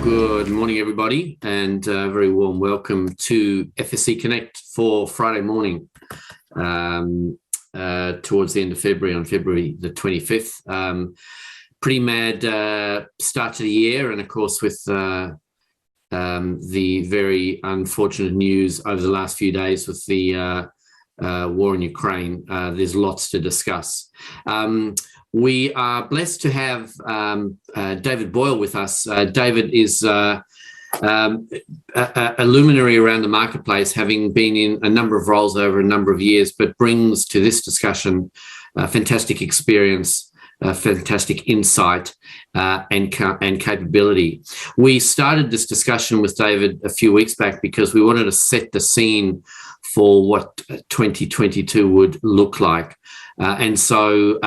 Good morning, everybody, and a very warm welcome to FSC Connect for Friday morning towards the end of February, on February the 25th. Pretty mad start to the year, and of course with the very unfortunate news over the last few days with the war in Ukraine, there's lots to discuss. We are blessed to have David Boyle with us. David is a luminary around the marketplace, having been in a number of roles over a number of years, but brings to this discussion fantastic experience, fantastic insight, and capability. We started this discussion with David a few weeks back because we wanted to set the scene for what 2022 would look like. And so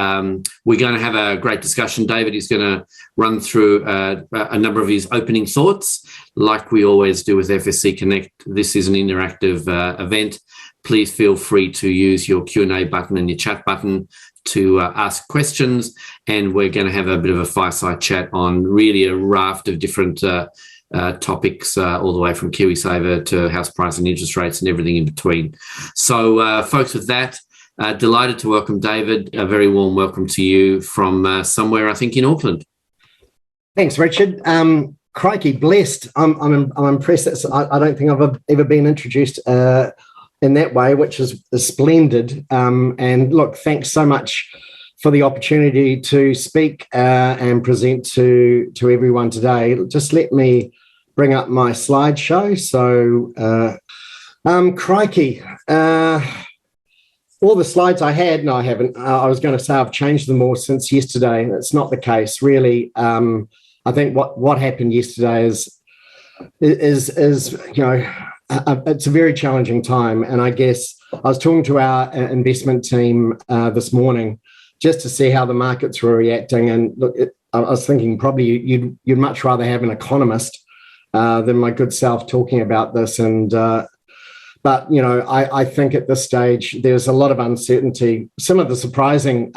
we're going to have a great discussion. David is going to run through a number of his opening thoughts, like we always do with FSC Connect. This is an interactive event. Please feel free to use your Q&A button and your chat button to ask questions. And we're going to have a bit of a fireside chat on really a raft of different topics, all the way from KiwiSaver to house price and interest rates and everything in between. So, folks, with that, delighted to welcome David. A very warm welcome to you from somewhere, I think, in Auckland. Thanks, Richard. Crikey, blessed. I'm impressed. I don't think I've ever been introduced in that way, which is splendid. And look, thanks so much for the opportunity to speak and present to everyone today. Just let me bring up my slideshow. So, crikey. All the slides I had, no, I haven't. I was going to say I've changed them all since yesterday. That's not the case, really. I think what happened yesterday is you know, it's a very challenging time. And I guess I was talking to our investment team this morning just to see how the markets were reacting. And look, I was thinking probably you'd much rather have an economist than my good self talking about this. And but, you know, I think at this stage, there's a lot of uncertainty. Some of the surprising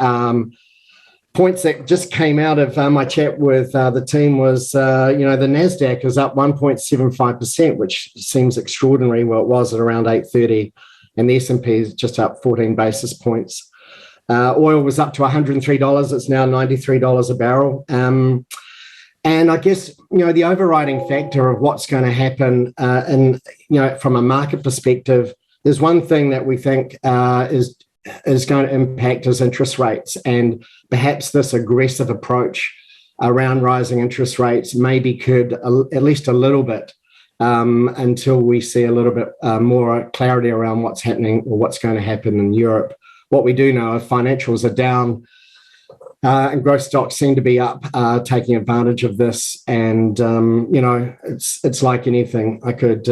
points that just came out of my chat with the team was, you know, the NASDAQ is up 1.75%, which seems extraordinary. Well, it was at around 8:30, and the S&P is just up 14 basis points. Oil was up to $103. It's now $93 a barrel. And I guess, you know, the overriding factor of what's going to happen you know, from a market perspective, there's one thing that we think is going to impact is interest rates. And perhaps this aggressive approach around rising interest rates maybe could at least a little bit until we see a little bit more clarity around what's happening or what's going to happen in Europe. What we do know is financials are down, and growth stocks seem to be up, taking advantage of this. And you know, it's like anything. I could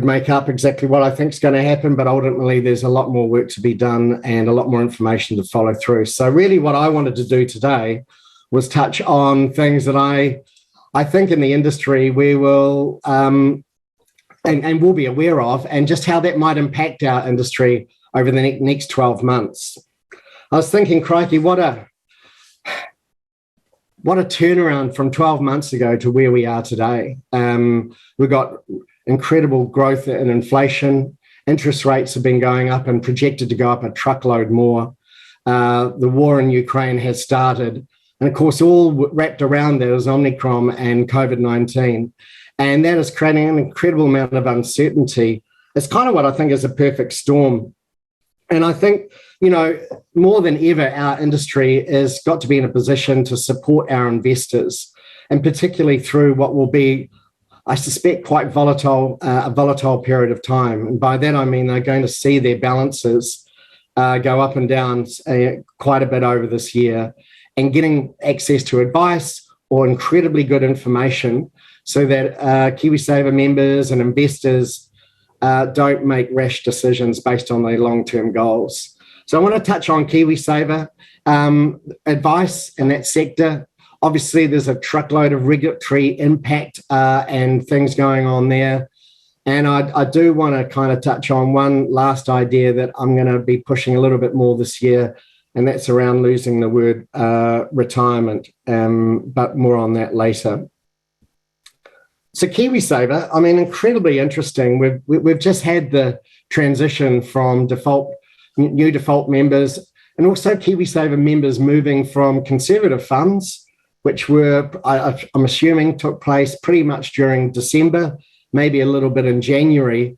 make up exactly what I think is going to happen, but ultimately there's a lot more work to be done and a lot more information to follow through. So really, what I wanted to do today was touch on things that I think in the industry we will and will be aware of, and just how that might impact our industry over the next 12 months. I was thinking, crikey, what a turnaround from 12 months ago to where we are today. We've got incredible growth in inflation. Interest rates have been going up and projected to go up a truckload more. The war in Ukraine has started. And of course, all wrapped around there is Omicron and COVID-19. And that is creating an incredible amount of uncertainty. It's kind of what I think is a perfect storm. And I think, you know, more than ever, our industry has got to be in a position to support our investors, and particularly through what will be, I suspect, quite volatile, a volatile period of time. And by that, I mean they're going to see their balances go up and down quite a bit over this year, and getting access to advice or incredibly good information so that KiwiSaver members and investors don't make rash decisions based on their long-term goals. So I want to touch on KiwiSaver advice in that sector. Obviously, there's a truckload of regulatory impact and things going on there. And I do want to kind of touch on one last idea that I'm going to be pushing a little bit more this year, and that's around losing the word retirement, but more on that later. So KiwiSaver, I mean, incredibly interesting. We've just had the transition from new default members, and also KiwiSaver members moving from conservative funds, which I'm assuming took place pretty much during December, maybe a little bit in January,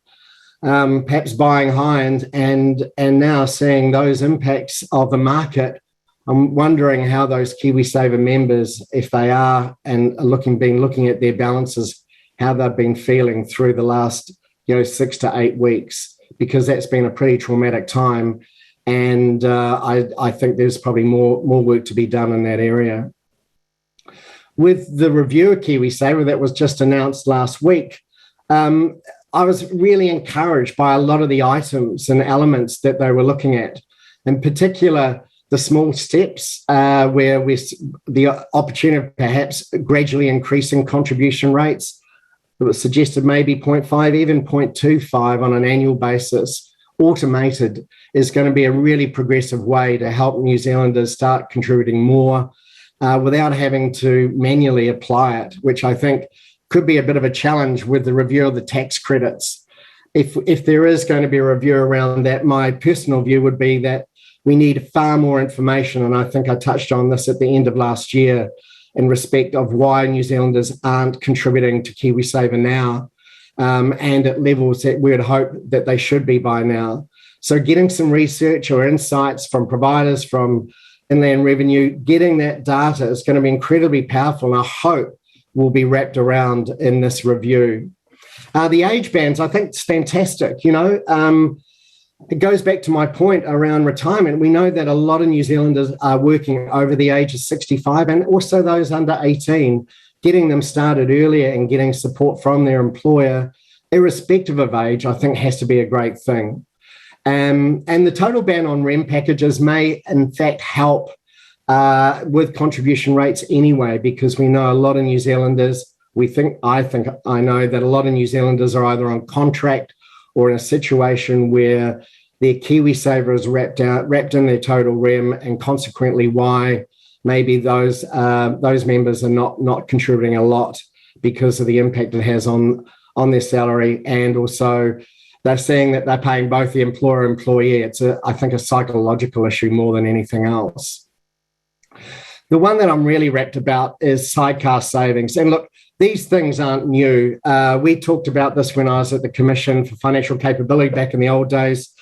perhaps buying high, and now seeing those impacts of the market. I'm wondering how those KiwiSaver members, if they are and been looking at their balances, how they've been feeling through the last 6 to 8 weeks, because that's been a pretty traumatic time, and I think there's probably more work to be done in that area. With the review of KiwiSaver that was just announced last week, I was really encouraged by a lot of the items and elements that they were looking at, in particular the small steps where the opportunity of perhaps gradually increasing contribution rates. It was suggested maybe 0.5, even 0.25 on an annual basis, automated, is going to be a really progressive way to help New Zealanders start contributing more without having to manually apply it, which I think could be a bit of a challenge with the review of the tax credits. If there is going to be a review around that, my personal view would be that we need far more information, and I think I touched on this at the end of last year, in respect of why New Zealanders aren't contributing to KiwiSaver now, and at levels that we would hope that they should be by now. So getting some research or insights from providers, from Inland Revenue, getting that data is going to be incredibly powerful, and I hope will be wrapped around in this review. The age bands, I think it's fantastic. It goes back to my point around retirement. We know that a lot of New Zealanders are working over the age of 65, and also those under 18, getting them started earlier and getting support from their employer, irrespective of age, I think has to be a great thing. And the total ban on REM packages may, in fact, help with contribution rates anyway, because we know a lot of New Zealanders, I know that a lot of New Zealanders are either on contract or in a situation where their KiwiSaver is wrapped in their total REM, and consequently why maybe those members are not contributing a lot because of the impact it has on their salary, and also they're seeing that they're paying both the employer and employee. It's I think a psychological issue more than anything else. The one that I'm really rapt about is sidecar savings. And look, these things aren't new. We talked about this when I was at the Commission for Financial Capability back in the old days.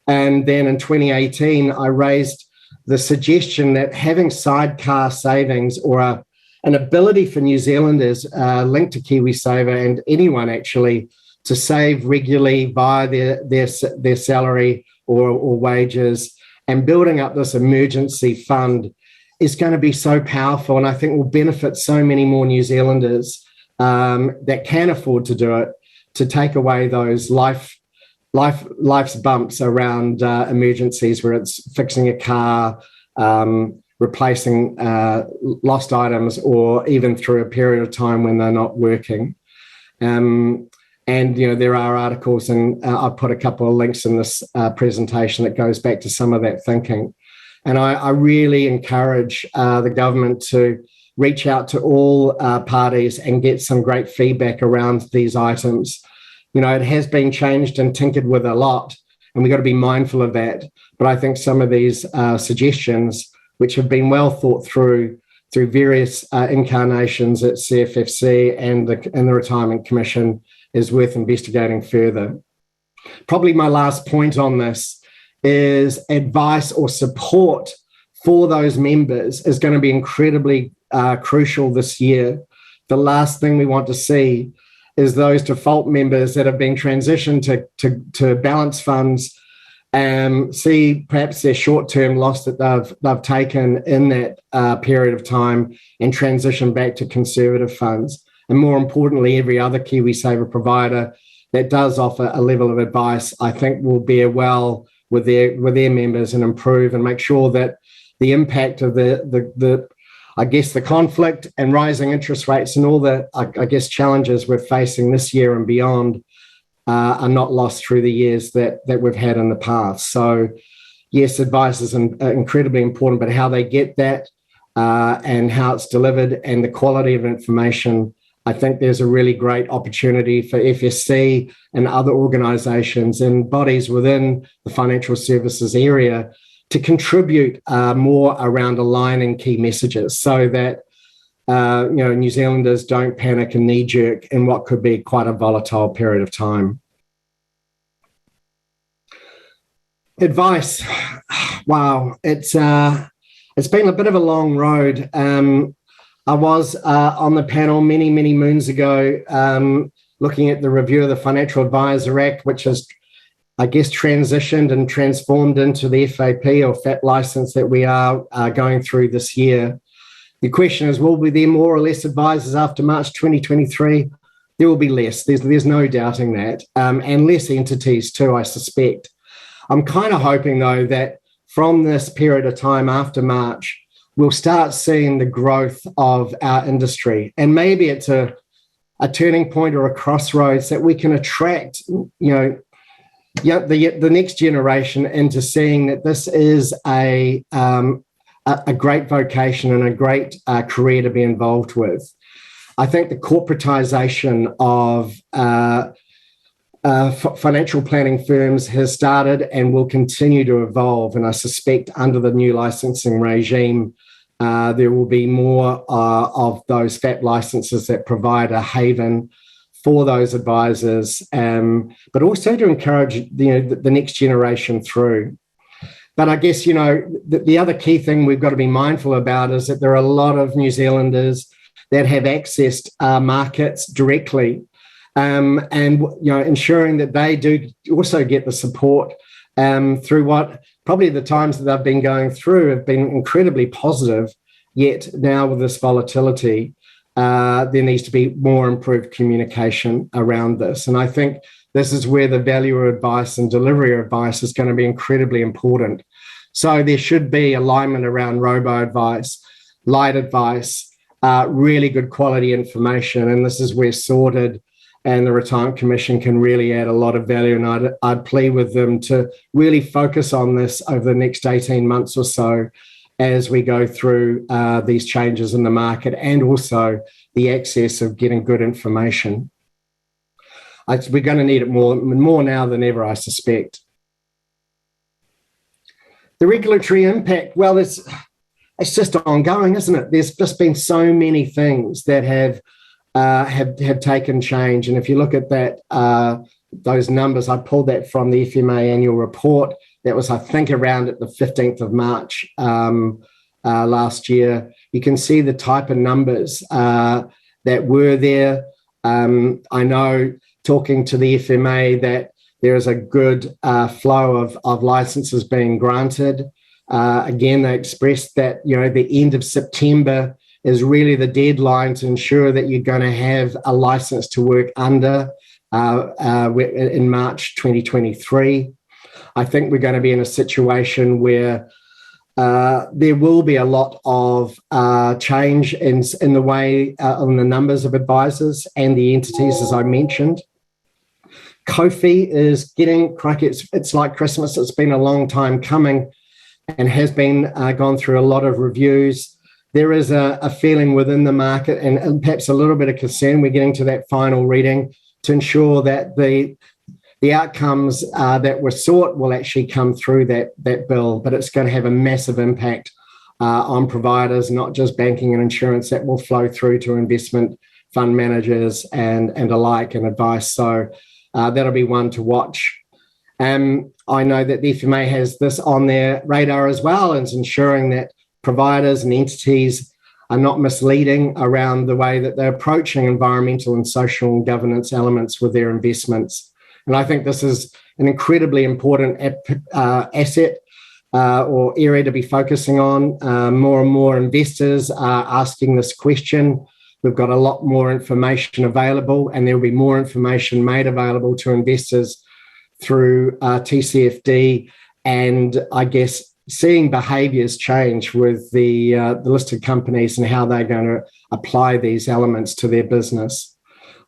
And then in 2018, I raised the suggestion that having sidecar savings, or an ability for New Zealanders linked to KiwiSaver, and anyone actually, to save regularly via their salary or wages, and building up this emergency fund is going to be so powerful, and I think will benefit so many more New Zealanders that can afford to do it, to take away those life's bumps around emergencies, where it's fixing a car, replacing lost items, or even through a period of time when they're not working. And there are articles, and I've put a couple of links in this presentation that goes back to some of that thinking. And I really encourage the government to reach out to all parties and get some great feedback around these items. It has been changed and tinkered with a lot, and we've got to be mindful of that. But I think some of these suggestions, which have been well thought through various incarnations at CFFC and the Retirement Commission, is worth investigating further. Probably my last point on this is advice or support for those members is going to be incredibly crucial this year. The last thing we want to see is those default members that have been transitioned to balance funds see perhaps their short-term loss that they've taken in that period of time, and transition back to conservative funds. And more importantly, every other KiwiSaver provider that does offer a level of advice, I think, will bear well with their members and improve and make sure that the impact of the conflict and rising interest rates and all the challenges we're facing this year and beyond are not lost through the years that we've had in the past. So yes, advice is incredibly important, but how they get that and how it's delivered and the quality of information I think there's a really great opportunity for FSC and other organisations and bodies within the financial services area to contribute more around aligning key messages so that New Zealanders don't panic and knee-jerk in what could be quite a volatile period of time. Advice. Wow, it's been a bit of a long road. I was on the panel many moons ago looking at the review of the Financial Advisor Act, which has, I guess, transitioned and transformed into the FAP or FAP license that we are going through this year. The question is, will there be more or less advisors after March 2023? There will be less. There's no doubting that, and less entities too, I suspect. I'm kind of hoping, though, that from this period of time after March, we'll start seeing the growth of our industry. And maybe it's a turning point or a crossroads that we can attract, the next generation into seeing that this is a great vocation and a great career to be involved with. I think the corporatisation of financial planning firms has started and will continue to evolve. And I suspect under the new licensing regime, there will be more of those FAP licenses that provide a haven for those advisors, but also to encourage the next generation through. But I guess, the other key thing we've got to be mindful about is that there are a lot of New Zealanders that have accessed markets directly, and ensuring that they do also get the support through what probably the times that they've been going through have been incredibly positive, yet now with this volatility, there needs to be more improved communication around this. And I think this is where the value of advice and delivery of advice is going to be incredibly important. So there should be alignment around robo-advice, light advice, really good quality information, and this is where Sorted and the Retirement Commission can really add a lot of value. And I'd plead with them to really focus on this over the next 18 months or so as we go through these changes in the market and also the access of getting good information. We're going to need it more now than ever, I suspect. The regulatory impact, well, it's just ongoing, isn't it? There's just been so many things that have taken change. And if you look at that, those numbers, I pulled that from the FMA annual report. That was, I think, around at the 15th of March last year. You can see the type of numbers that were there. I know, talking to the FMA, that there is a good flow of licenses being granted. Again, they expressed that, the end of September is really the deadline to ensure that you're going to have a license to work under in March 2023. I think we're going to be in a situation where there will be a lot of change in the way, on the numbers of advisors and the entities, as I mentioned. Kofi is getting, it's like Christmas. It's been a long time coming and has been gone through a lot of reviews. There is a feeling within the market and perhaps a little bit of concern. We're getting to that final reading to ensure that the outcomes that were sought will actually come through that bill, but it's going to have a massive impact on providers, not just banking and insurance, that will flow through to investment fund managers and alike and advice. So that'll be one to watch. I know that the FMA has this on their radar as well, and is ensuring that providers and entities are not misleading around the way that they're approaching environmental and social and governance elements with their investments. And I think this is an incredibly important asset or area to be focusing on. More and more investors are asking this question. We've got a lot more information available, and there will be more information made available to investors through TCFD, and I guess seeing behaviours change with the listed companies and how they're going to apply these elements to their business.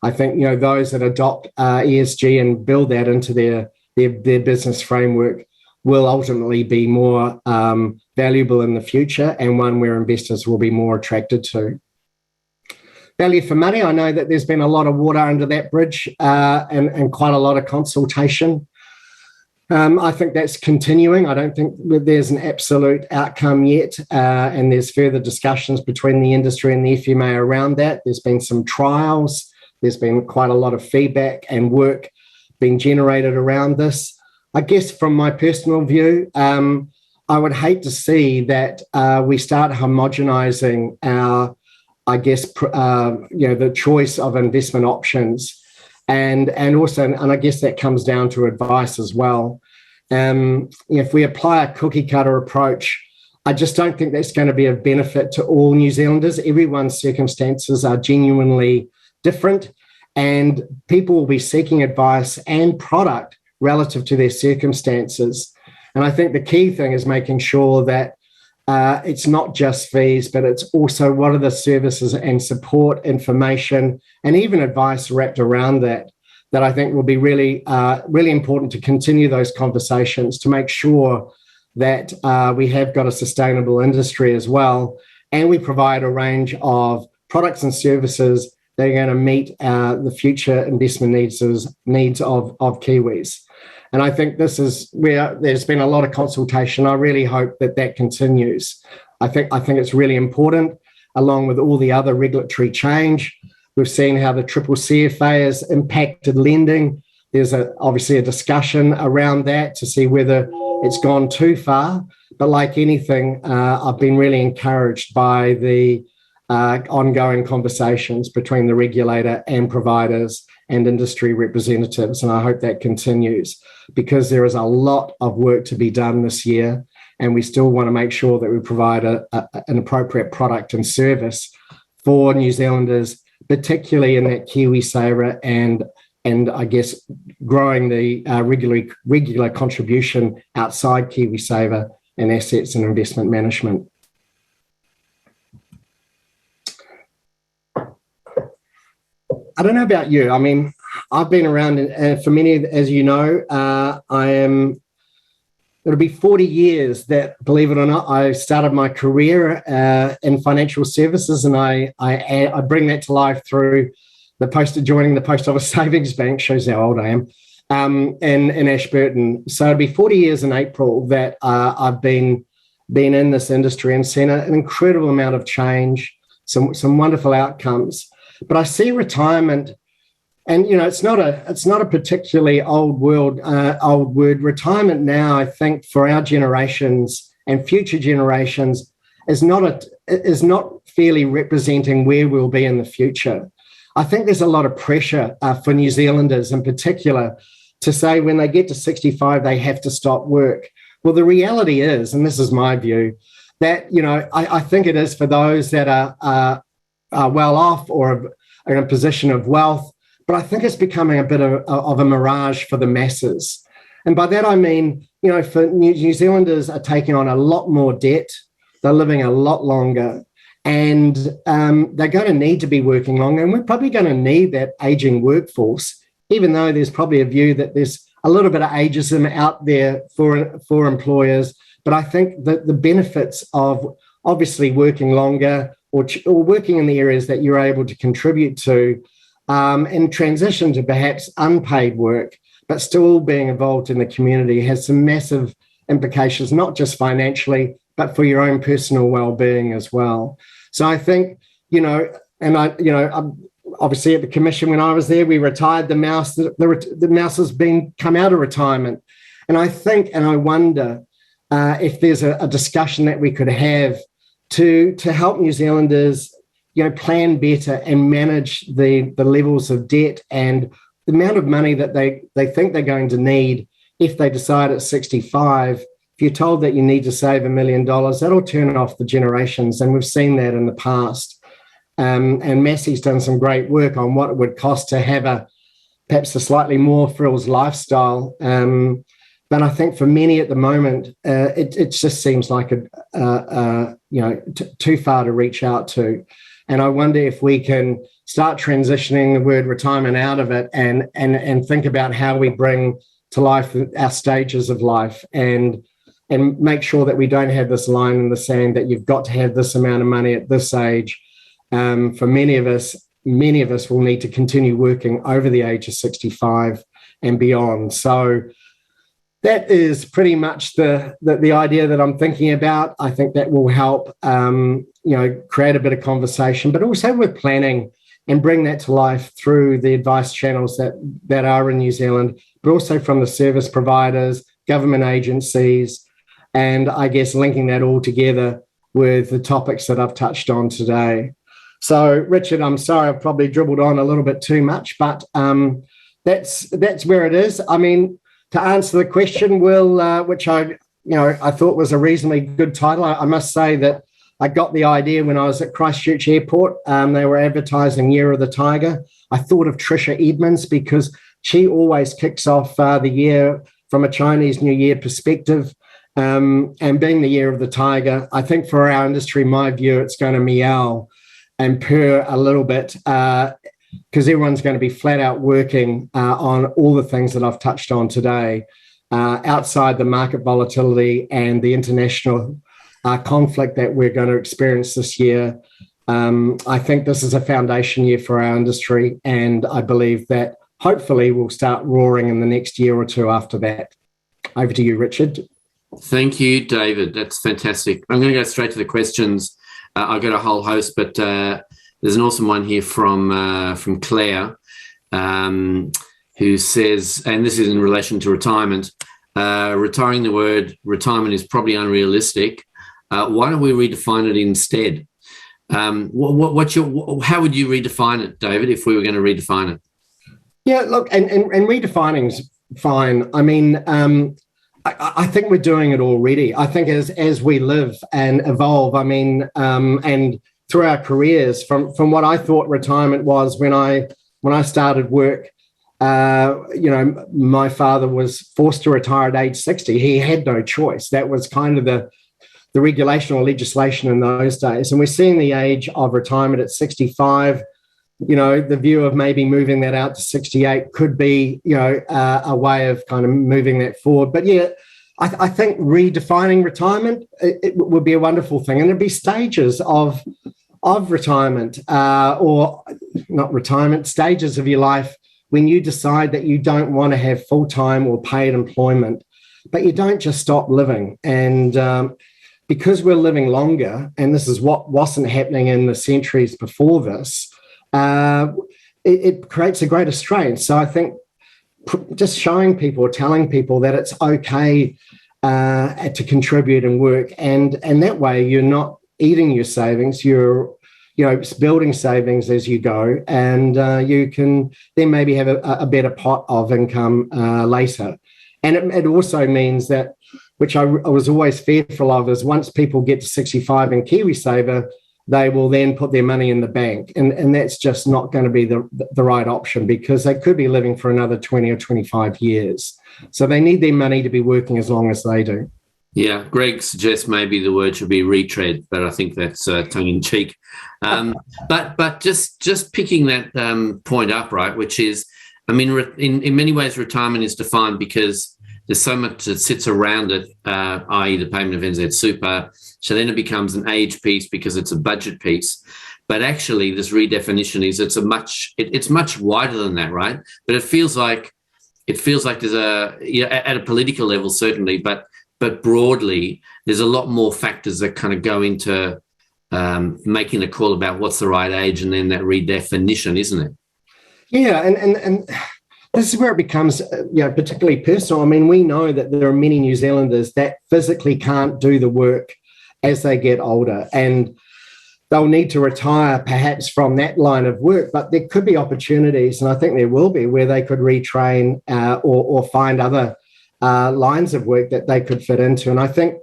I think those that adopt ESG and build that into their business framework will ultimately be more valuable in the future, and one where investors will be more attracted to. Value for money, I know that there's been a lot of water under that bridge and quite a lot of consultation. I think that's continuing. I don't think that there's an absolute outcome yet, and there's further discussions between the industry and the FMA around that. There's been some trials. There's been quite a lot of feedback and work being generated around this. I guess from my personal view, I would hate to see that we start homogenizing our, I guess, the choice of investment options. And I guess that comes down to advice as well. If we apply a cookie cutter approach, I just don't think that's going to be of benefit to all New Zealanders. Everyone's circumstances are genuinely different, and people will be seeking advice and product relative to their circumstances. And I think the key thing is making sure that it's not just fees, but it's also what are the services and support, information, and even advice wrapped around that I think will be really, really important to continue those conversations to make sure that we have got a sustainable industry as well, and we provide a range of products and services that are going to meet the future investment needs of Kiwis. And I think this is where there's been a lot of consultation. I really hope that continues. I think it's really important, along with all the other regulatory change. We've seen how the triple CFA has impacted lending. There's obviously a discussion around that to see whether it's gone too far. But like anything, I've been really encouraged by the ongoing conversations between the regulator and providers and industry representatives. And I hope that continues, because there is a lot of work to be done this year, and we still want to make sure that we provide an appropriate product and service for New Zealanders, particularly in that KiwiSaver and I guess growing the regular contribution outside KiwiSaver and assets and investment management. I don't know about you. I mean, I've been around for many, as you know, it'll be 40 years that, believe it or not, I started my career in financial services, and I bring that to life through joining the Post Office Savings Bank. Shows how old I am, in Ashburton. So it'll be 40 years in April that I've been in this industry and seen an incredible amount of change, some wonderful outcomes. But I see retirement, and it's not a particularly old word. Retirement now, I think, for our generations and future generations, is not fairly representing where we'll be in the future. I think there's a lot of pressure for New Zealanders in particular to say when they get to 65 they have to stop work. Well, the reality is, and this is my view, that I think it is for those that are well off or are in a position of wealth, but I think it's becoming a bit of a mirage for the masses. And by that I mean, for New Zealanders are taking on a lot more debt, they're living a lot longer, and they're going to need to be working longer, and we're probably going to need that aging workforce, even though there's probably a view that there's a little bit of ageism out there for employers. But I think that the benefits of obviously working longer or working in the areas that you're able to contribute to, and transition to perhaps unpaid work, but still being involved in the community, has some massive implications, not just financially, but for your own personal well-being as well. So I think, obviously at the commission when I was there, we retired the mouse. The mouse has come out of retirement. And I think, and I wonder if there's a discussion that we could have to help New Zealanders, plan better and manage the levels of debt and the amount of money that they think they're going to need if they decide at 65. If you're told that you need to save $1 million, that'll turn off the generations. And we've seen that in the past. And Massey's done some great work on what it would cost to have perhaps a slightly more frills lifestyle. But I think for many at the moment, it just seems like too far to reach out to. And I wonder if we can start transitioning the word retirement out of it and think about how we bring to life our stages of life and make sure that we don't have this line in the sand that you've got to have this amount of money at this age. for many of us will need to continue working over the age of 65 and beyond. So that is pretty much the idea that I'm thinking about. I think that will help, create a bit of conversation, but also with planning and bring that to life through the advice channels that are in New Zealand, but also from the service providers, government agencies, and I guess linking that all together with the topics that I've touched on today. So, Richard, I'm sorry I've probably dribbled on a little bit too much, but that's where it is. I mean, to answer the question, Will, which I thought was a reasonably good title, I must say that I got the idea when I was at Christchurch Airport. They were advertising Year of the Tiger. I thought of Trisha Edmonds because she always kicks off the year from a Chinese New Year perspective. And being the Year of the Tiger, I think for our industry, my view, it's going to meow and purr a little bit because everyone's going to be flat out working on all the things that I've touched on today outside the market volatility and the international conflict that we're going to experience this year. I think this is a foundation year for our industry, and I believe that hopefully we'll start roaring in the next year or two after that. Over to you, Richard. Thank you, David. That's fantastic. I'm going to go straight to the questions. I've got a whole host, but there's an awesome one here from Claire, who says, and this is in relation to retirement, retiring the word retirement is probably unrealistic. Why don't we redefine it instead? How would you redefine it, David, if we were going to redefine it? Yeah, look, and redefining's fine. I mean, I think we're doing it already. I think as we live and evolve, I mean, and through our careers, from what I thought retirement was when I started work, my father was forced to retire at age 60. He had no choice. That was kind of the regulation or legislation in those days. And we're seeing the age of retirement at 65. The view of maybe moving that out to 68 could be, a way of kind of moving that forward. But yeah, I think redefining retirement, it would be a wonderful thing. And there'd be stages of retirement or not retirement, stages of your life when you decide that you don't want to have full-time or paid employment, but you don't just stop living. And because we're living longer, and this is what wasn't happening in the centuries before this, it creates a greater strain. So I think just showing people, telling people that it's okay to contribute and work, and that way you're not eating your savings, you're building savings as you go, and you can then maybe have a better pot of income later. And it also means that, which I was always fearful of, is once people get to 65 in KiwiSaver, they will then put their money in the bank. And that's just not going to be the right option, because they could be living for another 20 or 25 years. So they need their money to be working as long as they do. Yeah, Greg suggests maybe the word should be retread, but I think that's tongue-in-cheek. But just picking that point up, right, which is, I mean, in many ways, retirement is defined because there's so much that sits around it, i.e. the payment of NZ Super. So then it becomes an age piece because it's a budget piece. But actually, this redefinition is it's much wider than that, right? But it feels like there's at a political level certainly, but broadly there's a lot more factors that kind of go into making a call about what's the right age, and then that redefinition, isn't it? Yeah, and this is where it becomes particularly personal. I mean, we know that there are many New Zealanders that physically can't do the work as they get older, and they'll need to retire perhaps from that line of work, but there could be opportunities, and I think there will be, where they could retrain or find other lines of work that they could fit into. And I think,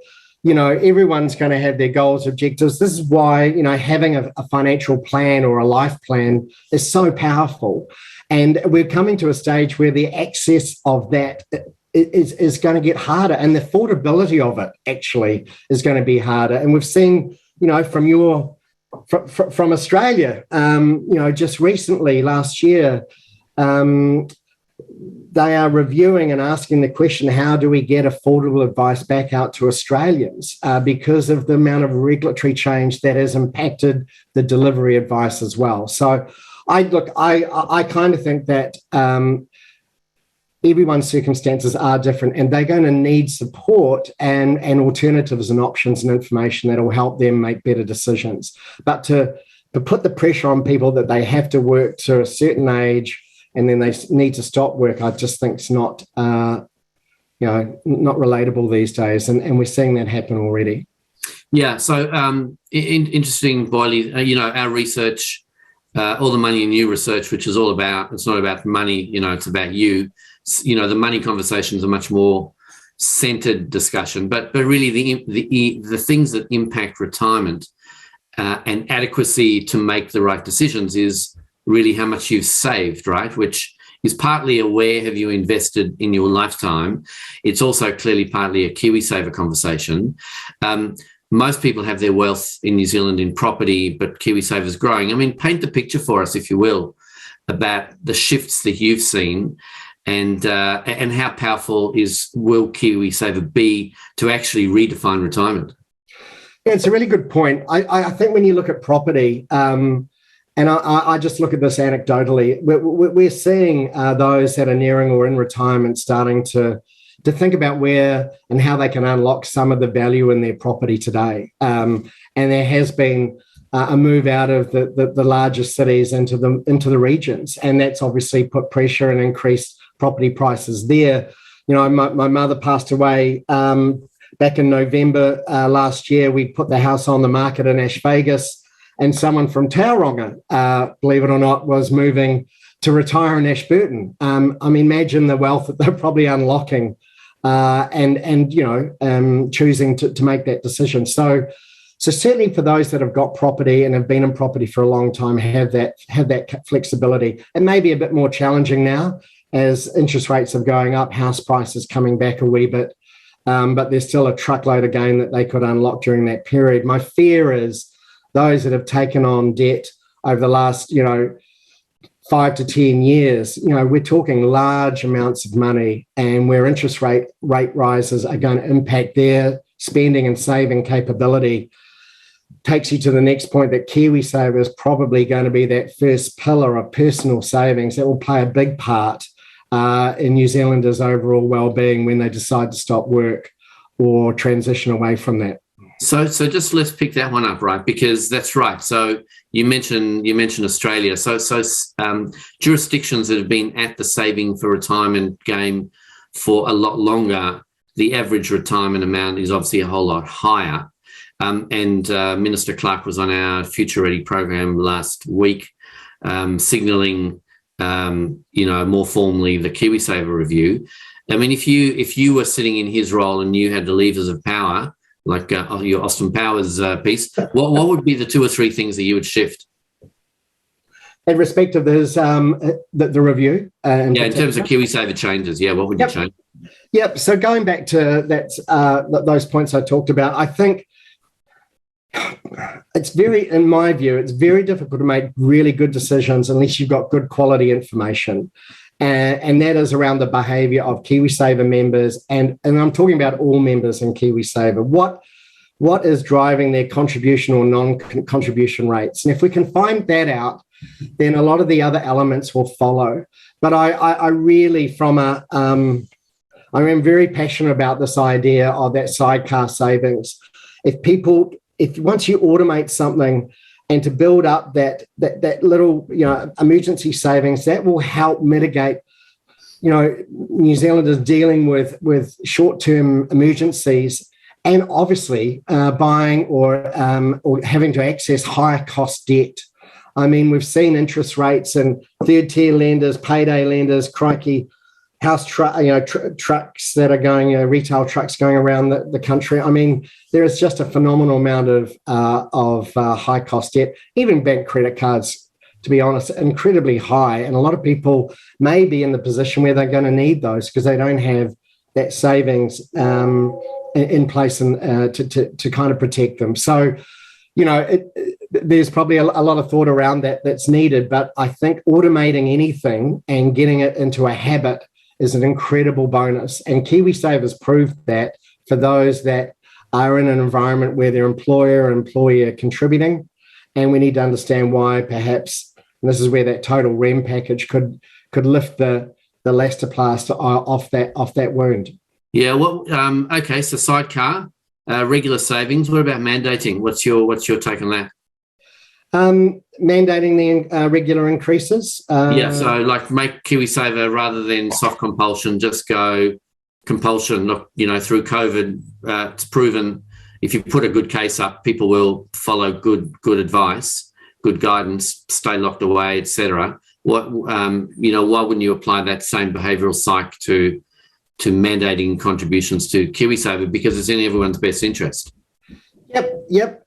everyone's going to have their goals, objectives. This is why, having a financial plan or a life plan is so powerful. And we're coming to a stage where the access of that is going to get harder, and the affordability of it actually is going to be harder. And we've seen, from Australia, just recently last year, they are reviewing and asking the question, how do we get affordable advice back out to Australians because of the amount of regulatory change that has impacted the delivery advice as well. So I kind of think that everyone's circumstances are different, and they're going to need support and alternatives and options and information that will help them make better decisions. But to put the pressure on people that they have to work to a certain age and then they need to stop work, I just think it's not relatable these days, and we're seeing that happen already. Yeah. So interesting, Boyle. Our research, all the money and you research, which is all about, it's not about money. It's about you. The money conversation is a much more centered discussion, but really the things that impact retirement and adequacy to make the right decisions is really how much you've saved, right? Which is partly where have you invested in your lifetime. It's also clearly partly a KiwiSaver conversation. Most people have their wealth in New Zealand in property, but KiwiSaver is growing. I mean, paint the picture for us, if you will, about the shifts that you've seen and how powerful will KiwiSaver be to actually redefine retirement? Yeah, it's a really good point. I think when you look at property, and I just look at this anecdotally, we're seeing those that are nearing or in retirement starting to think about where and how they can unlock some of the value in their property today. And there has been a move out of the larger cities into the regions, and that's obviously put pressure and increased property prices there. My mother passed away back in November last year. We put the house on the market in Ash Vegas, and someone from Tauranga, believe it or not, was moving to retire in Ashburton. Imagine the wealth that they're probably unlocking and choosing to make that decision. So certainly for those that have got property and have been in property for a long time, have that flexibility. It may be a bit more challenging now as interest rates are going up, house prices coming back a wee bit, but there's still a truckload of gain that they could unlock during that period. My fear is those that have taken on debt over the last, 5 to 10 years, we're talking large amounts of money, and where interest rate rises are going to impact their spending and saving capability. Takes you to the next point that KiwiSaver is probably going to be that first pillar of personal savings that will play a big part in New Zealanders' overall well-being when they decide to stop work or transition away from that. So just let's pick that one up, right? Because that's right. So you mentioned Australia. So jurisdictions that have been at the saving for retirement game for a lot longer, the average retirement amount is obviously a whole lot higher. And Minister Clark was on our Future Ready program last week, signalling, more formally the KiwiSaver review. I mean, if you were sitting in his role and you had the levers of power, like your Austin Powers piece, what would be the 2 or 3 things that you would shift? In respect of this, the review? In terms of KiwiSaver changes, what would you change? Yep. So going back to those points I talked about, I think in my view, it's very difficult to make really good decisions unless you've got good quality information. And that is around the behaviour of KiwiSaver members, and I'm talking about all members in KiwiSaver. What is driving their contribution or non-contribution rates? And if we can find that out, then a lot of the other elements will follow. But I really, I am very passionate about this idea of that sidecar savings. If once you automate something and to build up that little emergency savings, that will help mitigate New Zealanders dealing with short-term emergencies, and obviously buying or having to access higher cost debt. I mean, we've seen interest rates and third-tier lenders, payday lenders, crikey, house trucks that are going, retail trucks going around the country. I mean, there is just a phenomenal amount of high cost debt. Even bank credit cards, to be honest, incredibly high. And a lot of people may be in the position where they're going to need those because they don't have that savings in place and to kind of protect them. So, there's probably a lot of thought around that's needed, but I think automating anything and getting it into a habit is an incredible bonus. And KiwiSaver's proved that for those that are in an environment where their employer and employee are contributing. And we need to understand why perhaps, and this is where that total REM package could lift the elastoplast off that wound. Yeah, well, okay, so sidecar, regular savings. What about mandating? What's your take on that? Mandating the regular increases. Yeah, so like make KiwiSaver rather than soft compulsion, just go compulsion. Look, through COVID, it's proven if you put a good case up, people will follow good advice, good guidance, stay locked away, etc. Why wouldn't you apply that same behavioural psych to mandating contributions to KiwiSaver, because it's in everyone's best interest? Yep.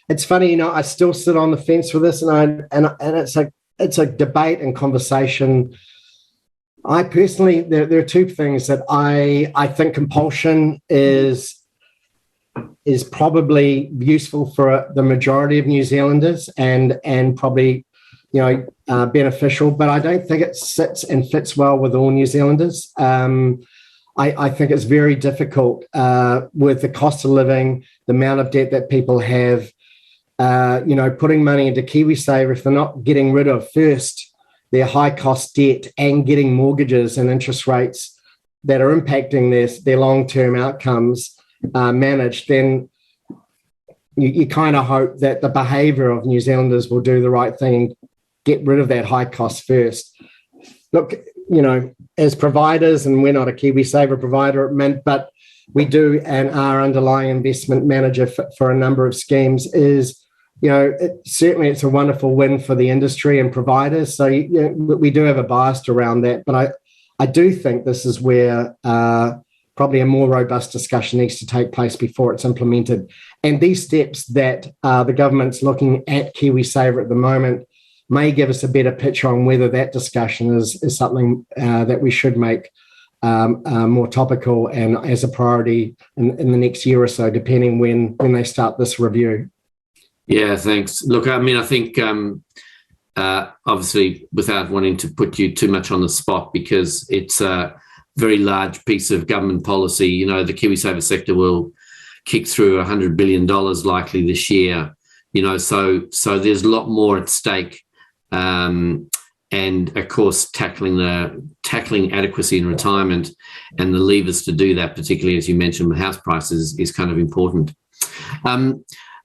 It's funny, I still sit on the fence with this, and it's a debate and conversation. I personally, there are two things that I think compulsion is probably useful for the majority of New Zealanders and probably beneficial, but I don't think it sits and fits well with all New Zealanders. I think it's very difficult with the cost of living, the amount of debt that people have. Putting money into KiwiSaver, if they're not getting rid of first their high-cost debt and getting mortgages and interest rates that are impacting their long-term outcomes managed, then you kind of hope that the behaviour of New Zealanders will do the right thing and get rid of that high cost first. Look, as providers, and we're not a KiwiSaver provider, but we do, and our underlying investment manager for a number of schemes is, certainly it's a wonderful win for the industry and providers. So we do have a bias around that, but I do think this is where probably a more robust discussion needs to take place before it's implemented. And these steps that the government's looking at KiwiSaver at the moment may give us a better picture on whether that discussion is something that we should make more topical and as a priority in the next year or so, depending when they start this review. Yeah, thanks. Look, I think obviously without wanting to put you too much on the spot, because it's a very large piece of government policy. The KiwiSaver sector will kick through $100 billion likely this year. So there's a lot more at stake. And of course, tackling adequacy in retirement and the levers to do that, particularly as you mentioned with house prices, is kind of important.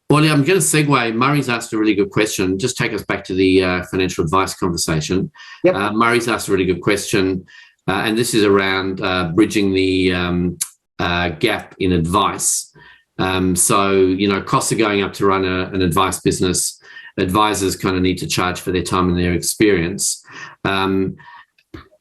Well, I'm going to segue. Murray's asked a really good question. Just take us back to the financial advice conversation. Yep. Murray's asked a really good question, and this is around bridging the gap in advice. So, costs are going up to run an advice business. Advisors kind of need to charge for their time and their experience.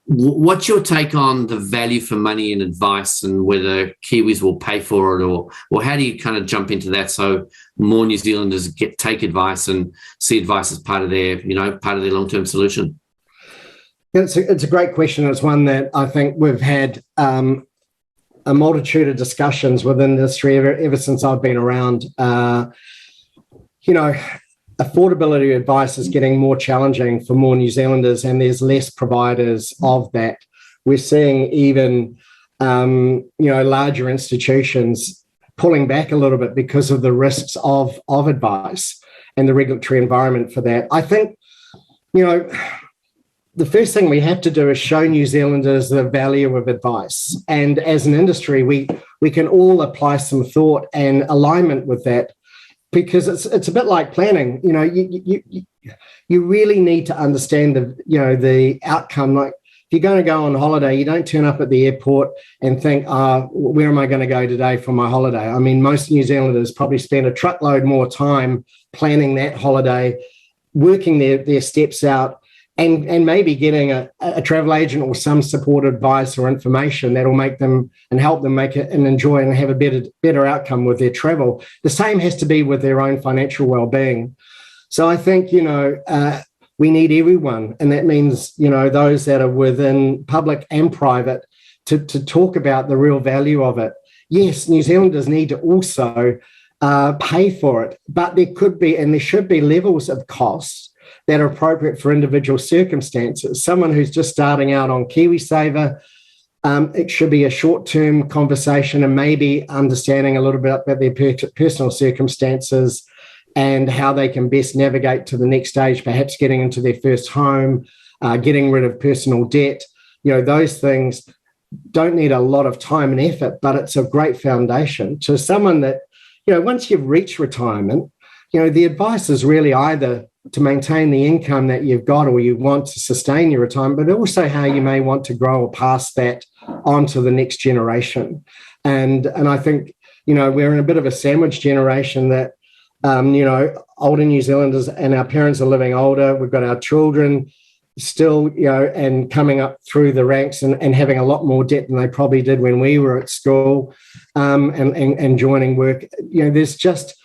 What's your take on the value for money in advice and whether Kiwis will pay for it, or how do you kind of jump into that so more New Zealanders take advice and see advice as part of their long-term solution? It's a great question. It's one that I think we've had a multitude of discussions within the industry ever since I've been around. Affordability advice is getting more challenging for more New Zealanders, and there's less providers of that. We're seeing even, larger institutions pulling back a little bit because of the risks of advice and the regulatory environment for that. I think, the first thing we have to do is show New Zealanders the value of advice. And as an industry, we can all apply some thought and alignment with that, because it's a bit like planning. You really need to understand the outcome. Like, if you're going to go on holiday, you don't turn up at the airport and think, where am I going to go today for my holiday? I mean, most New Zealanders probably spend a truckload more time planning that holiday, working their steps out, and maybe getting a travel agent or some support advice or information that will make them and help them make it and enjoy and have a better outcome with their travel. The same has to be with their own financial well-being. So I think, we need everyone, and that means, those that are within public and private to talk about the real value of it. Yes, New Zealanders need to also pay for it. But there could be, and there should be, levels of costs that are appropriate for individual circumstances. Someone who's just starting out on KiwiSaver, it should be a short-term conversation and maybe understanding a little bit about their personal circumstances and how they can best navigate to the next stage, perhaps getting into their first home, getting rid of personal debt. Those things don't need a lot of time and effort, but it's a great foundation to someone that, once you've reached retirement, the advice is really either to maintain the income that you've got or you want to sustain your retirement, but also how you may want to grow or pass that on to the next generation. And I think, we're in a bit of a sandwich generation that, older New Zealanders and our parents are living older. We've got our children still, and coming up through the ranks and having a lot more debt than they probably did when we were at school, and joining work. There's just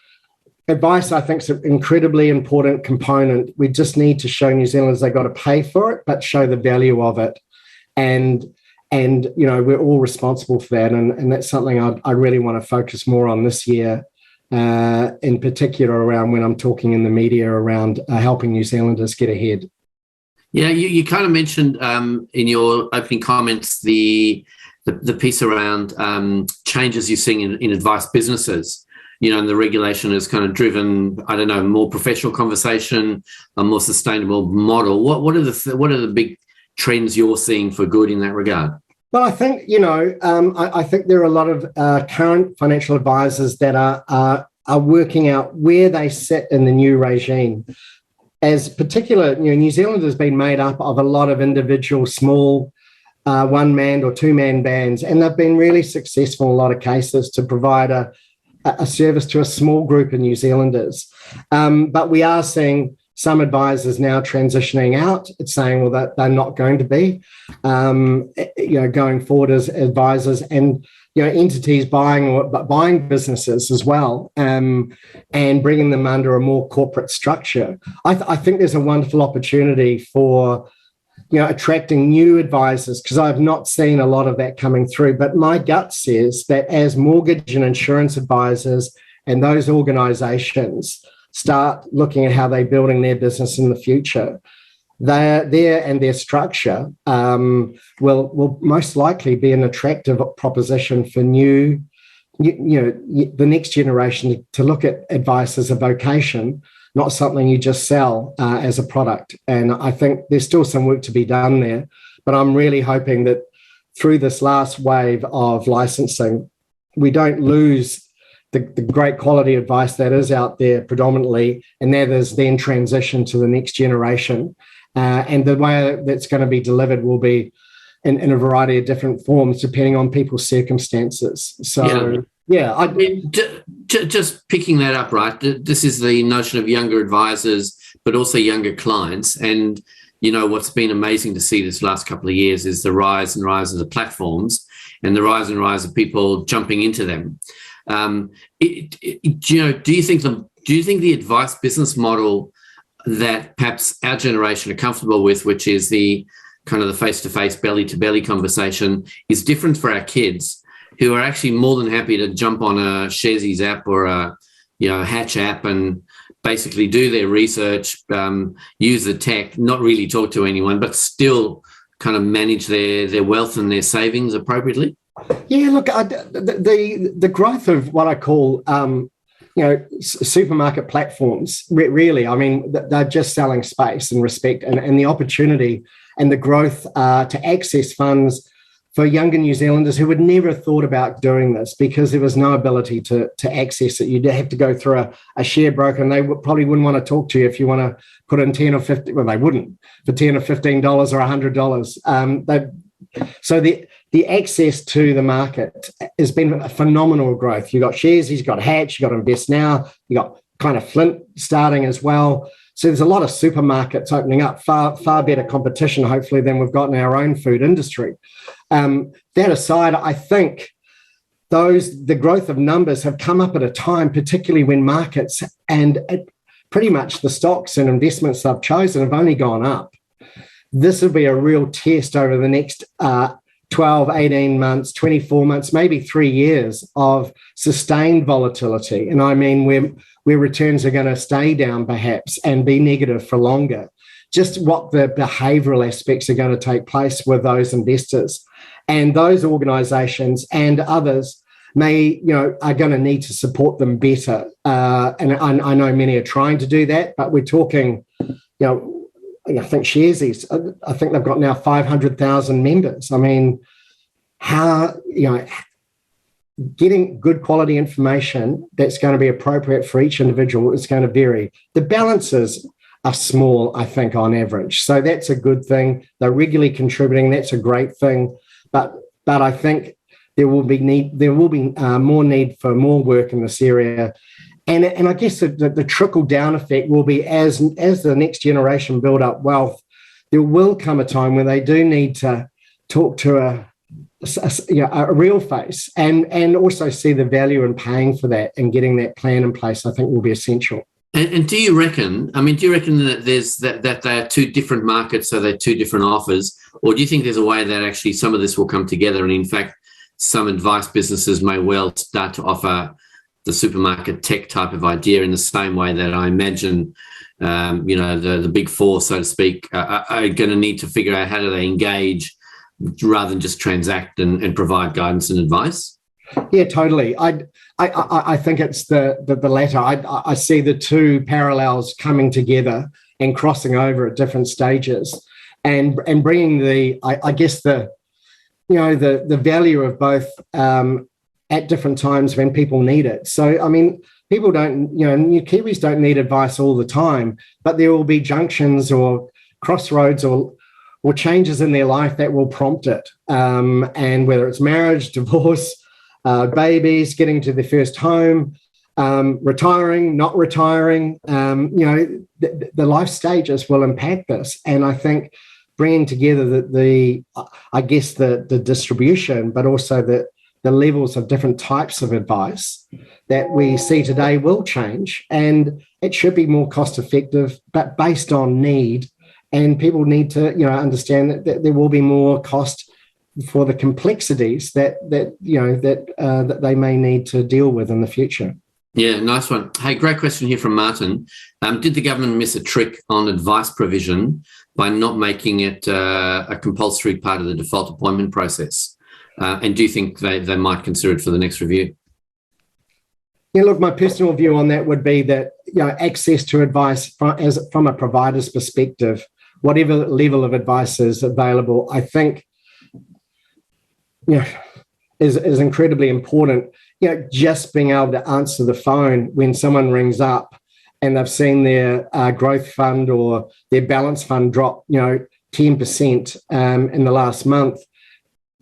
advice, I think, is an incredibly important component. We just need to show New Zealanders they've got to pay for it, but show the value of it. And we're all responsible for that. And that's something I really want to focus more on this year, in particular around when I'm talking in the media around helping New Zealanders get ahead. Yeah, you kind of mentioned in your opening comments the piece around changes you're seeing in advice businesses. And the regulation has kind of driven, more professional conversation, a more sustainable model. What are the big trends you're seeing for good in that regard? Well, I think I think there are a lot of current financial advisors that are working out where they sit in the new regime. As particular, New Zealand has been made up of a lot of individual small one-man or two-man bands, and they've been really successful in a lot of cases to provide a service to a small group of New Zealanders. But we are seeing some advisors now transitioning out. It's saying, well, that they're not going to be, going forward as advisors, and entities buying businesses as well, and bringing them under a more corporate structure. I think there's a wonderful opportunity for attracting new advisors, because I've not seen a lot of that coming through. But my gut says that as mortgage and insurance advisors and those organisations start looking at how they're building their business in the future, their structure will most likely be an attractive proposition for the next generation to look at advice as a vocation, not something you just sell as a product. And I think there's still some work to be done there, but I'm really hoping that through this last wave of licensing, we don't lose the great quality advice that is out there predominantly, and that is then transition to the next generation. And the way that's going to be delivered will be in a variety of different forms, depending on people's circumstances. So, just picking that up, right? This is the notion of younger advisors, but also younger clients. And, what's been amazing to see this last couple of years is the rise and rise of the platforms and the rise and rise of people jumping into them. Do you think the advice business model that perhaps our generation are comfortable with, which is the kind of the face-to-face, belly-to-belly conversation, is different for our kids, who are actually more than happy to jump on a Sharesies app or a Hatch app and basically do their research, use the tech, not really talk to anyone, but still kind of manage their wealth and their savings appropriately? Yeah, look, the growth of what I call supermarket platforms, really, I mean, they're just selling space and respect, and the opportunity and the growth to access funds for younger New Zealanders who would never have thought about doing this because there was no ability to access it. You'd have to go through a share broker, and they probably wouldn't want to talk to you if you want to put in 10 or 50, well, they wouldn't, for $10 or $15 or $100. So the access to the market has been a phenomenal growth. You've got Sharesies, you've got Hatch, you've got Invest Now, you've got kind of Flint starting as well. So there's a lot of supermarkets opening up, far better competition, hopefully, than we've got in our own food industry. That aside, I think the growth of numbers have come up at a time, particularly when markets and pretty much the stocks and investments I've chosen have only gone up. This will be a real test over the next 12, 18 months, 24 months, maybe 3 years of sustained volatility. And I mean, where returns are going to stay down perhaps and be negative for longer. Just what the behavioural aspects are going to take place with those investors. And those organisations and others are going to need to support them better. And I know many are trying to do that, but we're talking, I think Sharesies, I think they've got now 500,000 members. I mean, getting good quality information that's going to be appropriate for each individual is going to vary. The balances are small, I think, on average. So that's a good thing. They're regularly contributing. That's a great thing. But I think there will be more need for more work in this area. And I guess the trickle-down effect will be as the next generation build up wealth, there will come a time when they do need to talk to a real face and also see the value in paying for that and getting that plan in place, I think will be essential. And do you reckon that there's that they are two different markets, so they're two different offers, or do you think there's a way that actually some of this will come together and in fact some advice businesses may well start to offer the supermarket tech type of idea in the same way that I imagine, the big four, so to speak, are going to need to figure out how do they engage rather than just transact and provide guidance and advice? Yeah, totally. I think it's the latter. I see the two parallels coming together and crossing over at different stages, and bringing the value of both at different times when people need it. So, I mean, people don't, Kiwis don't need advice all the time, but there will be junctions or crossroads or changes in their life that will prompt it. And whether it's marriage, divorce, babies, getting to their first home, retiring, not retiring, the life stages will impact this. And I think bringing together the distribution, but also the levels of different types of advice that we see today will change, and it should be more cost effective, but based on need. And people need to, understand that there will be more cost for the complexities that they may need to deal with in the future. Yeah, nice one. Hey, great question here from Martin. Did the government miss a trick on advice provision by not making it a compulsory part of the default appointment process? And do you think they might consider it for the next review? Yeah, look, my personal view on that would be that access to advice from a provider's perspective, whatever level of advice is available, I think is incredibly important. Just being able to answer the phone when someone rings up and they've seen their growth fund or their balance fund drop, 10% in the last month.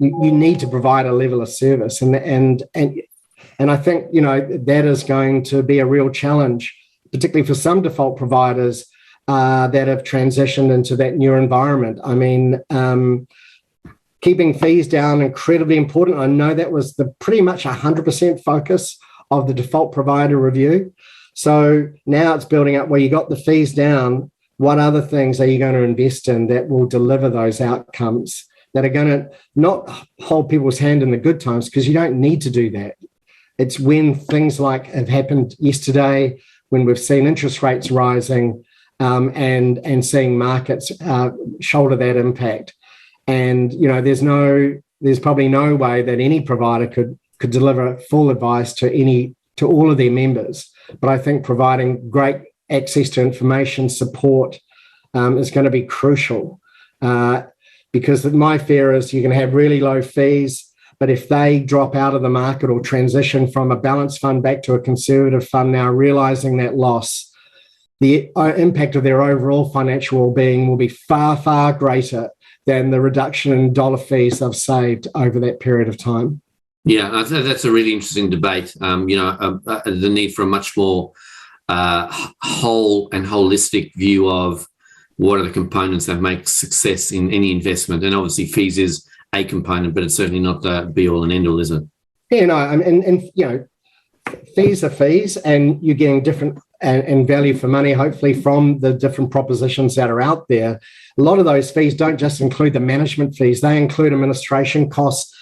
You need to provide a level of service, and I think that is going to be a real challenge, particularly for some default providers that have transitioned into that new environment. I mean, keeping fees down, incredibly important. I know that was the pretty much 100% focus of the default provider review. So now it's building up where you got the fees down. What other things are you going to invest in that will deliver those outcomes that are going to not hold people's hand in the good times, because you don't need to do that. It's when things like have happened yesterday, when we've seen interest rates rising and seeing markets shoulder that impact. And, there's probably no way that any provider could deliver full advice to all of their members. But I think providing great access to information, support is going to be crucial. Because my fear is you're going to have really low fees, but if they drop out of the market or transition from a balanced fund back to a conservative fund now, realising that loss, the impact of their overall financial well-being will be far, far greater than the reduction in dollar fees they've saved over that period of time. Yeah, I think that's a really interesting debate. The need for a much more whole and holistic view of what are the components that make success in any investment. And obviously fees is a component, but it's certainly not the be-all and end-all, is it? Yeah, no, and fees are fees, and you're getting different and value for money, hopefully, from the different propositions that are out there. A lot of those fees don't just include the management fees. They include administration costs,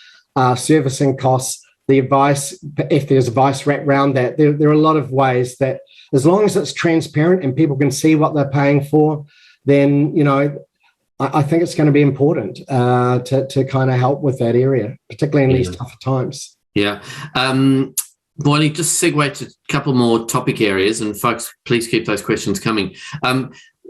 servicing costs, the advice, if there's advice wrapped around that. There are a lot of ways that, as long as it's transparent and people can see what they're paying for, then, I think it's going to be important to kind of help with that area, particularly in these tougher times. Yeah. Boyle, just segue to a couple more topic areas, and folks, please keep those questions coming.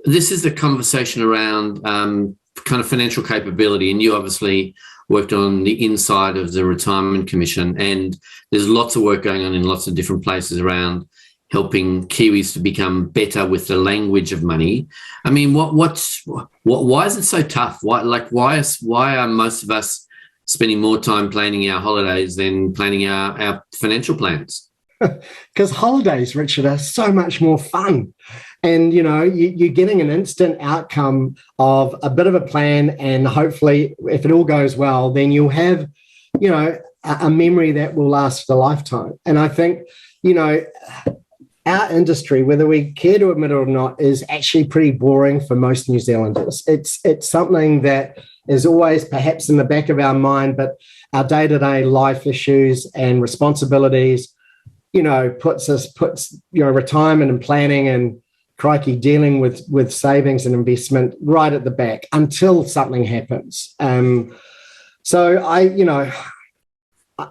This is the conversation around kind of financial capability, and you obviously worked on the inside of the Retirement Commission, and there's lots of work going on in lots of different places around helping Kiwis to become better with the language of money. I mean, why is it so tough? Why are most of us spending more time planning our holidays than planning our financial plans? Because holidays, Richard, are so much more fun. And, you're getting an instant outcome of a bit of a plan, and hopefully, if it all goes well, then you'll have, a memory that will last for a lifetime. And I think, our industry, whether we care to admit it or not, is actually pretty boring for most New Zealanders. It's something that is always perhaps in the back of our mind, but our day-to-day life issues and responsibilities, puts retirement and planning and crikey dealing with savings and investment right at the back until something happens. So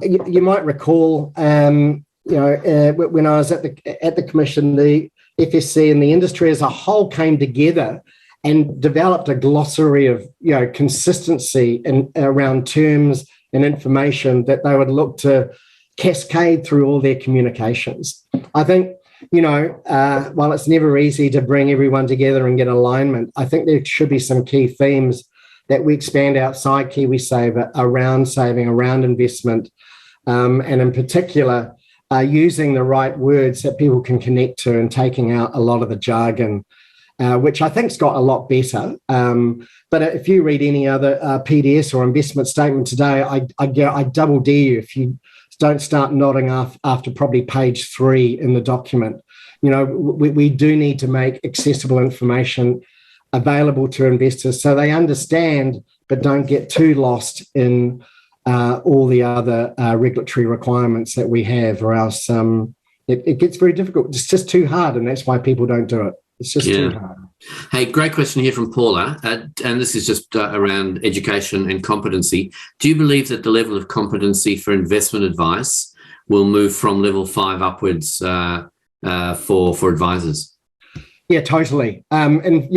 you might recall, when I was at the Commission, the FSC and the industry as a whole came together and developed a glossary of consistency around terms and information that they would look to cascade through all their communications. I think, while it's never easy to bring everyone together and get alignment, I think there should be some key themes that we expand outside KiwiSaver around saving, around investment, and in particular, using the right words that people can connect to and taking out a lot of the jargon, which I think's got a lot better. But if you read any other PDS or investment statement today, I double dare you if you don't start nodding after probably page 3 in the document. We do need to make accessible information available to investors so they understand but don't get too lost in all the other regulatory requirements that we have, or else it gets very difficult. It's just too hard, and that's why people don't do it. It's just too hard. Hey, great question here from Paula, and this is just around education and competency. Do you believe that the level of competency for investment advice will move from level 5 upwards for advisors? Yeah, totally. And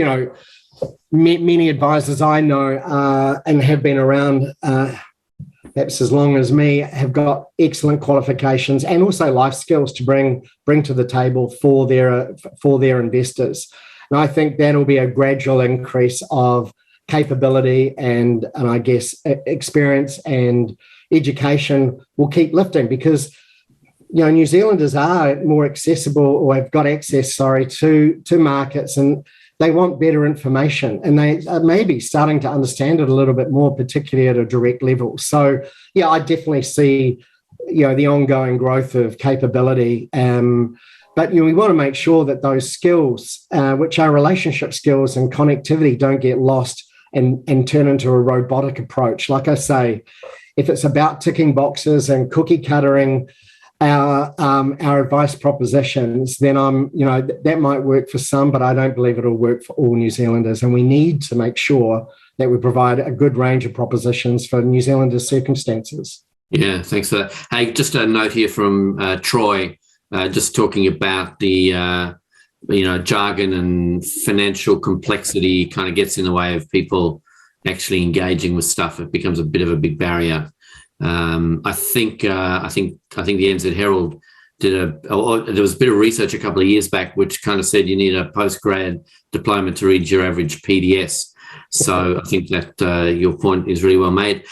many advisors I know and have been around perhaps as long as me, have got excellent qualifications and also life skills to bring to the table for their investors. And I think that'll be a gradual increase of capability and I guess experience and education will keep lifting because New Zealanders are more accessible or have got access, to markets, and they want better information, and they are maybe starting to understand it a little bit more, particularly at a direct level. So, I definitely see, the ongoing growth of capability. But, we want to make sure that those skills, which are relationship skills and connectivity, don't get lost and turn into a robotic approach. Like I say, if it's about ticking boxes and cookie cuttering our advice propositions, then that might work for some, but I don't believe it'll work for all New Zealanders. And we need to make sure that we provide a good range of propositions for New Zealanders' circumstances. Yeah, thanks for that. Hey, just a note here from Troy, just talking about the jargon and financial complexity kind of gets in the way of people actually engaging with stuff. It becomes a bit of a big barrier. I think the ANZ Herald there was a bit of research a couple of years back which kind of said you need a postgrad diploma to read your average PDS. So I think that your point is really well made.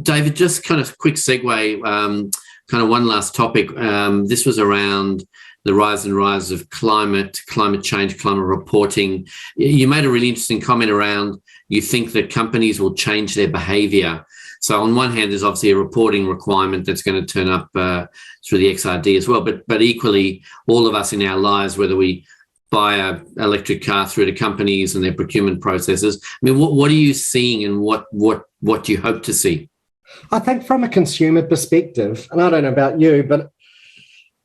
David, just kind of quick segue, kind of one last topic. This was around the rise and rise of climate change, climate reporting. You made a really interesting comment around you think that companies will change their behaviour. So on one hand, there's obviously a reporting requirement that's going to turn up through the XRD as well. But equally, all of us in our lives, whether we buy an electric car through to companies and their procurement processes, I mean, what are you seeing, and what do you hope to see? I think from a consumer perspective, and I don't know about you, but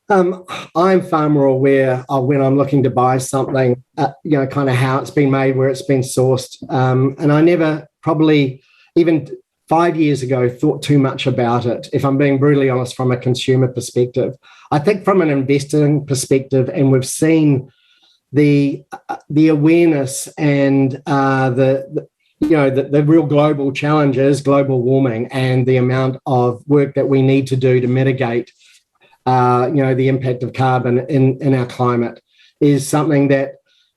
I'm far more aware of when I'm looking to buy something, kind of how it's been made, where it's been sourced. And I never probably even 5 years ago thought too much about it, if I'm being brutally honest, from a consumer perspective. I think from an investing perspective, and we've seen the awareness and the real global challenges, global warming, and the amount of work that we need to do to mitigate the impact of carbon in our climate is something that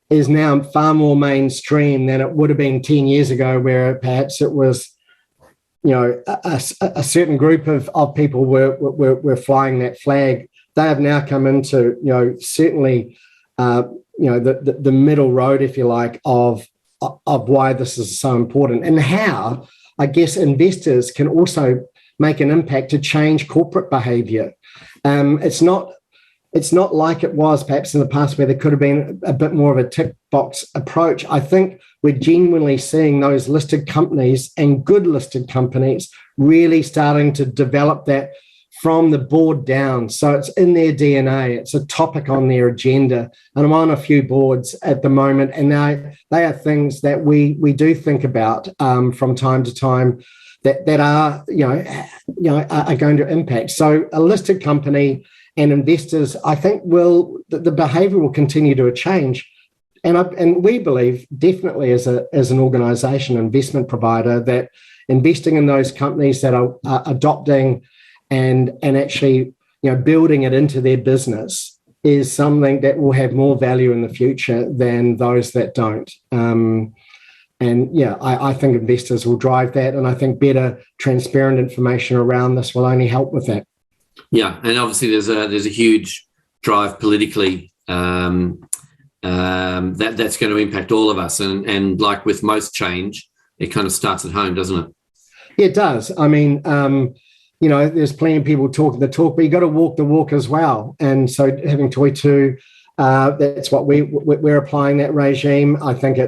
is now far more mainstream than it would have been 10 years ago, where perhaps it was, a certain group of people were flying that flag. They have now come into, certainly, the middle road, if you like, of why this is so important, and how, I guess, investors can also make an impact to change corporate behaviour. It's not like it was perhaps in the past, where there could have been a bit more of a tick box approach. I think we're genuinely seeing those listed companies, and good listed companies, really starting to develop that from the board down. So it's in their DNA. It's a topic on their agenda. And I'm on a few boards at the moment, and they are things that we do think about from time to time that are going to impact. So a listed company and investors, I think, the behaviour will continue to change. And we believe definitely as an organisation, investment provider, that investing in those companies that are adopting and actually building it into their business is something that will have more value in the future than those that don't. I think investors will drive that, and I think better, transparent information around this will only help with that. Yeah, and obviously there's a huge drive politically that's going to impact all of us, and like with most change, it kind of starts at home, doesn't it? It does. I mean, there's plenty of people talking the talk, but you got to walk the walk as well. And so having Toitū, that's what we're applying, that regime. I think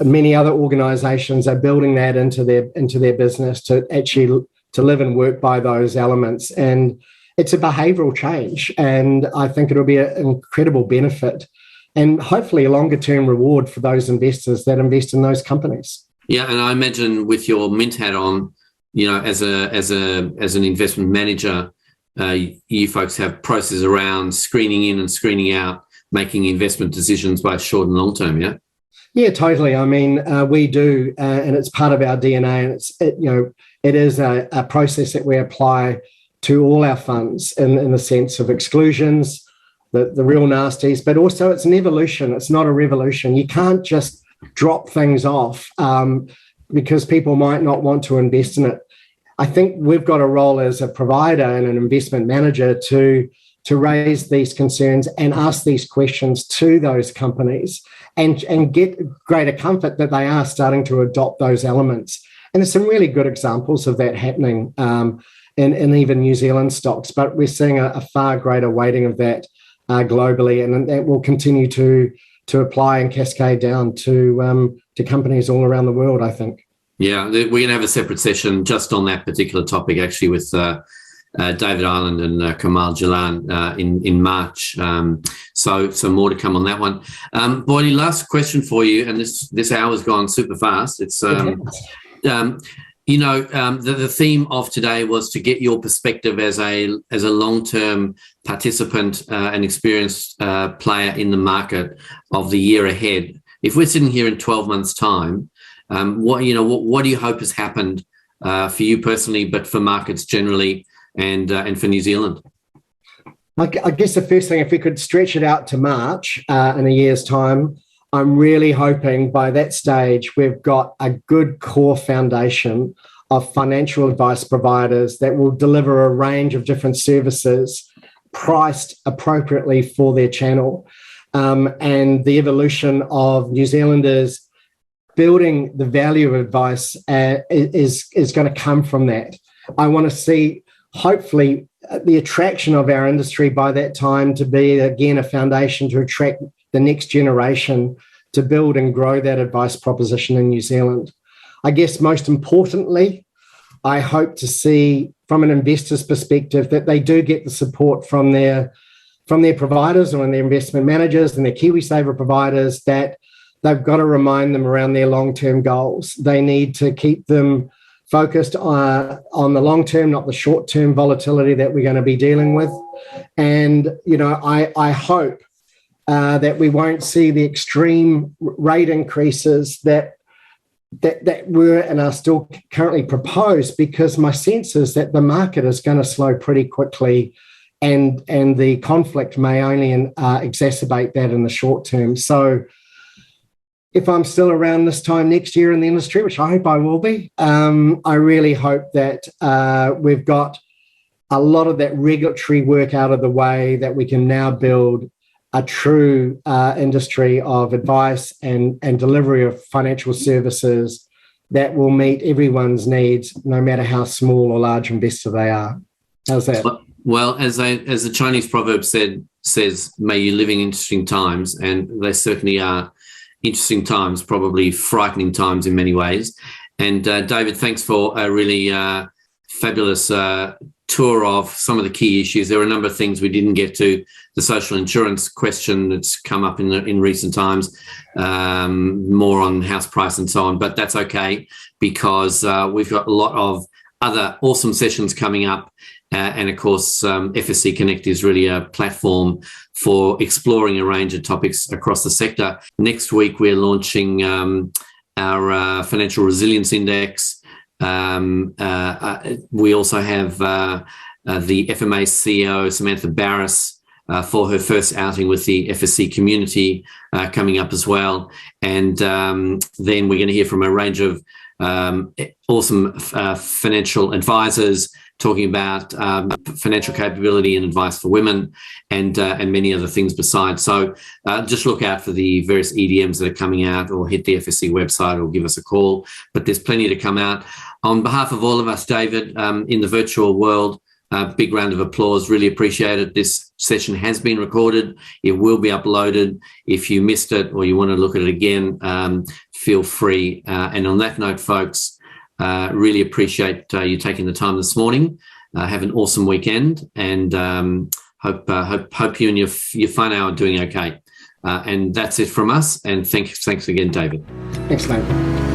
many other organisations are building that into their business to actually to live and work by those elements. And it's a behavioural change, and I think it'll be an incredible benefit and hopefully a longer term reward for those investors that invest in those companies. Yeah, and I imagine with your Mint hat on, as an investment manager, you folks have processes around screening in and screening out, making investment decisions both short and long term. Yeah. Yeah, totally. I mean, we do, and it's part of our DNA, and it is a process that we apply to all our funds in the sense of exclusions, the real nasties, but also it's an evolution. It's not a revolution. You can't just drop things off because people might not want to invest in it. I think we've got a role as a provider and an investment manager to raise these concerns and ask these questions to those companies and get greater comfort that they are starting to adopt those elements. And there's some really good examples of that happening in even New Zealand stocks, but we're seeing a far greater weighting of that globally, and that will continue to apply and cascade down to companies all around the world, I think. Yeah, we're going to have a separate session just on that particular topic, actually, with David Ireland and Kamal Jalan in March. So more to come on that one. Boyle, last question for you, and this hour's gone super fast. It's the theme of today was to get your perspective as a long-term participant and experienced player in the market of the year ahead. If we're sitting here in 12 months' time, what do you hope has happened for you personally, but for markets generally, and for New Zealand? I guess the first thing, if we could stretch it out to March in a year's time, I'm really hoping by that stage we've got a good core foundation of financial advice providers that will deliver a range of different services priced appropriately for their channel. And the evolution of New Zealanders building the value of advice is going to come from that. I want to see, hopefully, the attraction of our industry by that time to be, again, a foundation to attract the next generation to build and grow that advice proposition in New Zealand. I guess most importantly, I hope to see from an investor's perspective that they do get the support from their providers or their investment managers and their KiwiSaver providers, that they've got to remind them around their long-term goals. They need to keep them focused on the long-term, not the short-term volatility that we're going to be dealing with. And, I hope that we won't see the extreme rate increases that were and are still currently proposed, because my sense is that the market is going to slow pretty quickly, and the conflict may only exacerbate that in the short term. So if I'm still around this time next year in the industry, which I hope I will be, I really hope that we've got a lot of that regulatory work out of the way, that we can now build a true industry of advice and delivery of financial services that will meet everyone's needs, no matter how small or large investor they are. How's that? Well, as the Chinese proverb says, may you live in interesting times, and they certainly are interesting times, probably frightening times in many ways. And David, thanks for a really fabulous tour of some of the key issues. There are a number of things we didn't get to. The social insurance question that's come up in recent times, more on house price and so on, but that's okay, because we've got a lot of other awesome sessions coming up. And of course, FSC Connect is really a platform for exploring a range of topics across the sector. Next week, we're launching our Financial Resilience Index. We also have the FMA CEO, Samantha Barris, for her first outing with the FSC community coming up as well. And then we're going to hear from a range of awesome financial advisors talking about financial capability and advice for women, and many other things besides. So just look out for the various EDMs that are coming out, or hit the FSC website or give us a call. But there's plenty to come out. On behalf of all of us, David, in the virtual world, big round of applause. Really appreciate it. This session has been recorded. It will be uploaded. If you missed it or you want to look at it again, feel free. And on that note, folks, really appreciate you taking the time this morning. Have an awesome weekend, and hope you and your whānau are doing okay. And that's it from us. And thanks again, David. Thanks, mate.